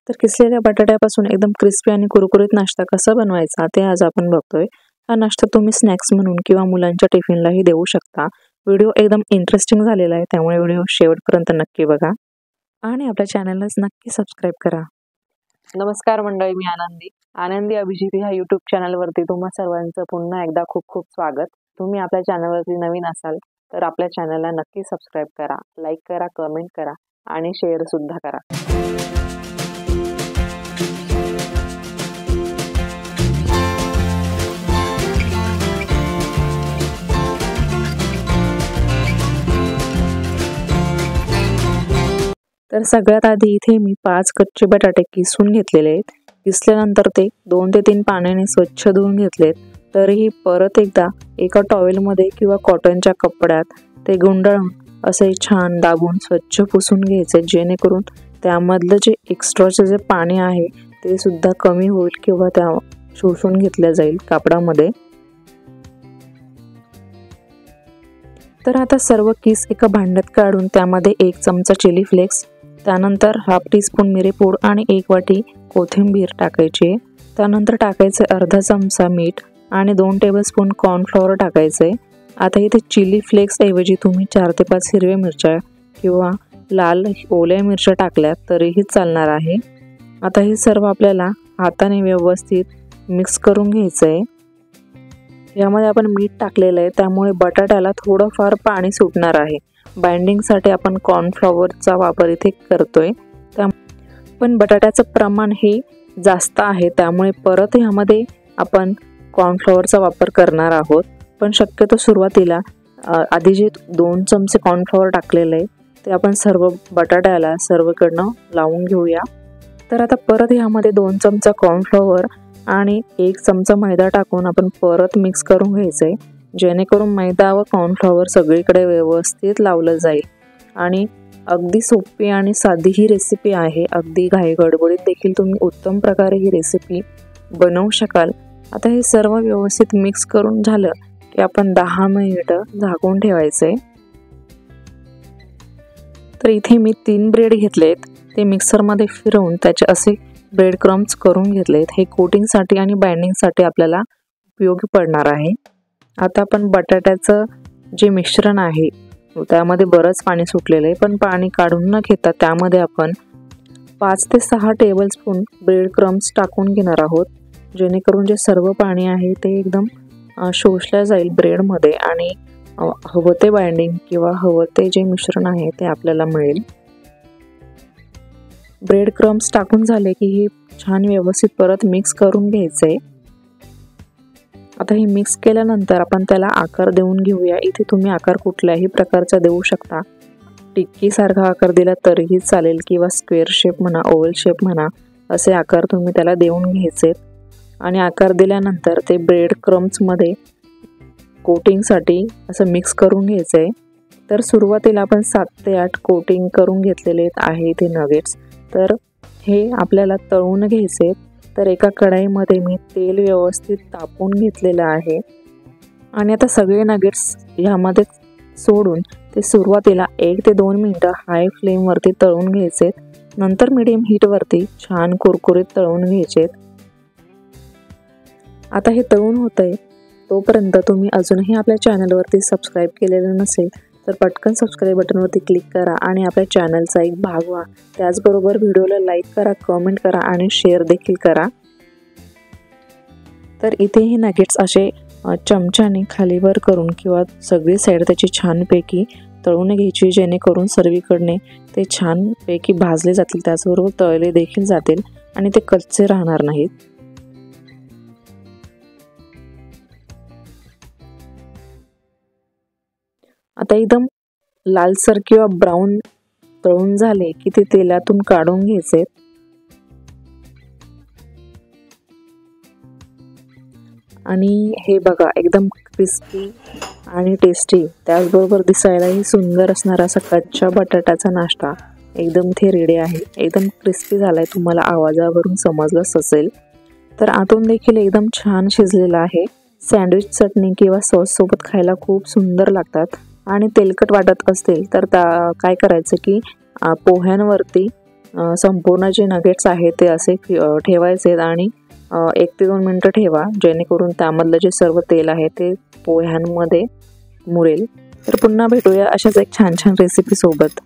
तर किसलेल्या बटाट्यापासून एकदम क्रिस्पी आणि कुरकुरीत नाश्ता कसा बनवायचा ते आज आपण बघतोय। हा नाश्ता तुम्ही स्नॅक्स म्हणून किंवा मुलांच्या टिफिनलाही देऊ शकता। व्हिडिओ एकदम इंटरेस्टिंग झालेला आहे, त्यामुळे व्हिडिओ शेवटपर्यंत नक्की बघा आणि आपल्या चॅनलला नक्की सबस्क्राइब करा। नमस्कार मंडळी, मी आनंदी अभिजित ह्या यूट्यूब चॅनलवरती तुम्हा सर्वांचं पुन्हा एकदा खूप खूप स्वागत। तुम्ही आपल्या चॅनलवरती नवीन असाल तर आपल्या चॅनलला नक्की सबस्क्राइब करा, लाईक करा, कमेंट करा आणि शेअर सुद्धा करा। तर सगळ्यात आधी इथे मी 5 कच्चे बटाटे किसून घेतलेले आहेत। किसल्यानंतर ते 2 ते 3 पाण्याने स्वच्छ धुवून घेतलेत। तरीही परत एकदा एका टॉवेलमध्ये किंवा कॉटनच्या कपड्यात ते गुंडाळून असे छान दाबून स्वच्छ पुसून घ्यायचे, जेणेकरून त्यामधलं जे एक्स्ट्राचे जे पाणी आहे ते सुद्धा कमी होईल किंवा त्या शोषून घेतलं जाईल कापडामध्ये। तर आता सर्व किस एका भांड्यात काढून त्यामध्ये 1 चमचा चिली फ्लेक्स, त्यानंतर हाफ टीस्पून मिरेपूड आणि 1 वाटी कोथिंबीर टाकायची। त्यानंतर टाकायचे अर्धा चमचा मीठ आणि 2 टेबलस्पून कॉर्नफ्लॉवर टाकायचे। आता इथे चिली फ्लेक्स ऐवजी तुम्ही 4 ते 5 हिरव्या मिरच्या किंवा लाल ओल्या मिरच्या टाकल्या तरीही चालणार आहे। आता हे सर्व आपल्याला हाताने व्यवस्थित मिक्स करून घ्यायचंय। यामध्ये आपण मीठ टाकलेलं आहे, त्यामुळे बटाट्याला थोडंफार पाणी सुटणार आहे। बाइंडिंगसाठी आपण कॉर्नफ्लॉवरचा वापर इथे करतोय, पण बटाट्याचं प्रमाण हे जास्त आहे, त्यामुळे परत यामध्ये आपण कॉर्नफ्लॉवरचा वापर करणार आहोत। पण शक्यतो सुरुवातीला आधी जे 2 चमचे कॉर्नफ्लॉवर टाकलेले आहे ते आपण सर्व बटाट्याला सर्वकडनं लावून घेऊया। तर आता परत यामध्ये 2 चमचा कॉर्नफ्लॉवर आणि 1 चमचा मैदा टाकून आपण परत मिक्स करून घ्यायचंय, जेणेकरून मैदा व कॉर्नफ्लॉवर सगळीकडे व्यवस्थित लावलं जाईल। आणि अगदी सोपी आणि साधी ही रेसिपी आहे। अगदी घाई गडबडीत देखील तुम्ही उत्तम प्रकारे ही रेसिपी बनवू शकाल। आता हे सर्व व्यवस्थित मिक्स करून झालं की आपण 10 मिनिटं झाकून ठेवायचंय। तर इथे मी 3 ब्रेड घेतलेत, ते मिक्सरमध्ये फिरवून त्याचे असे ब्रेड क्रम्स करून घेतलेत। हे कोटिंगसाठी आणि बाइंडिंगसाठी आपल्याला उपयोगी पडणार आहे। आता आपण बटाट्याचं जे मिश्रण आहे त्यामध्ये बरंच पाणी सुटलेलं आहे, पण पाणी काढून न घेता त्यामध्ये आपण 5 ते 6 टेबलस्पून ब्रेड क्रम्स टाकून घेणार आहोत, जेणेकरून जे सर्व पाणी आहे ते एकदम शोषलं जाईल ब्रेडमध्ये आणि हवं ते बाइंडिंग किंवा हवं ते जे मिश्रण आहे ते आपल्याला मिळेल। ब्रेड क्रम्स टाकून झाले की हे छान व्यवस्थित परत मिक्स करून घ्यायचंय। आता हे मिक्स केल्यानंतर आपण त्याला आकार देऊन घेऊया। इथे तुम्ही आकार कुठल्याही प्रकारचा देऊ शकता, टिक्की सारखा आकार दिला तरीही चालेल किंवा स्क्वेअर शेप म्हणा, ओव्हल शेप म्हणा, असे आकार तुम्ही त्याला देऊन घ्यायचे। आणि आकार दिल्यानंतर ते ब्रेड क्रम्समध्ये कोटिंगसाठी असं मिक्स करून घ्यायचंय। तर सुरुवातीला आपण 7 ते 8 कोटिंग करून घेतलेले आहे ते नगेट्स, तर हे आपल्याला तळून घ्यायचे। तर एका कढईमध्ये मी तेल व्यवस्थित तापवून घेतलेलं आहे आणि आता सगळे नगेट्स ह्यामध्ये सोडून ते सुरुवातीला 1 ते 2 मिनिटं हाय फ्लेमवरती तळून घ्यायचे। नंतर मीडियम हीटवरती छान कुरकुरीत तळून घ्यायचे। आता हे तळून होतंय तोपर्यंत तुम्ही अजूनही आपल्या चॅनलवरती सबस्क्राईब केलेलं नसेल तर पटकन सबस्क्राईब बटनवरती क्लिक करा आणि आपल्या चॅनलचा एक भाग व्हा। त्याचबरोबर व्हिडिओला लाईक करा, कमेंट करा आणि शेअर देखील करा। तर इथे हे नगेट्स असे चमच्याने खालीवर करून किंवा सगळी साईड त्याची छानपैकी तळून घ्यायची, जेणेकरून सर्वीकडने ते छानपैकी भाजले जातील, त्याचबरोबर तळले देखील जातील आणि ते कच्चे राहणार नाहीत। आता एकदम लालसर किंवा ब्राऊन तळून झाले की ते तेलातून काढून घ्यायचे। आणि हे बघा एकदम क्रिस्पी आणि टेस्टी, त्याचबरोबर दिसायलाही सुंदर असणारा असा कच्च्या बटाट्याचा नाश्ता एकदम इथे रेडी आहे। एकदम क्रिस्पी झालाय, तुम्हाला आवाजावरून समजलंच असेल। तर आतून देखील एकदम छान शिजलेला आहे। सँडविच चटणी किंवा सॉस सोबत खायला खूप सुंदर लागतात। आणि तेलकट वाटत असतील तर काय करायचं की पोह्यांवरती संपूर्ण जे नगेट्स आहेत ते असे ठेवायचे आणि 1 ते 2 मिनिटं ठेवा, जेणेकरून त्यामधलं जे सर्व तेल आहे ते पोह्यांमध्ये मुरेल. तर पुन्हा भेटूया अशाच एक छान छान रेसिपी सोबत.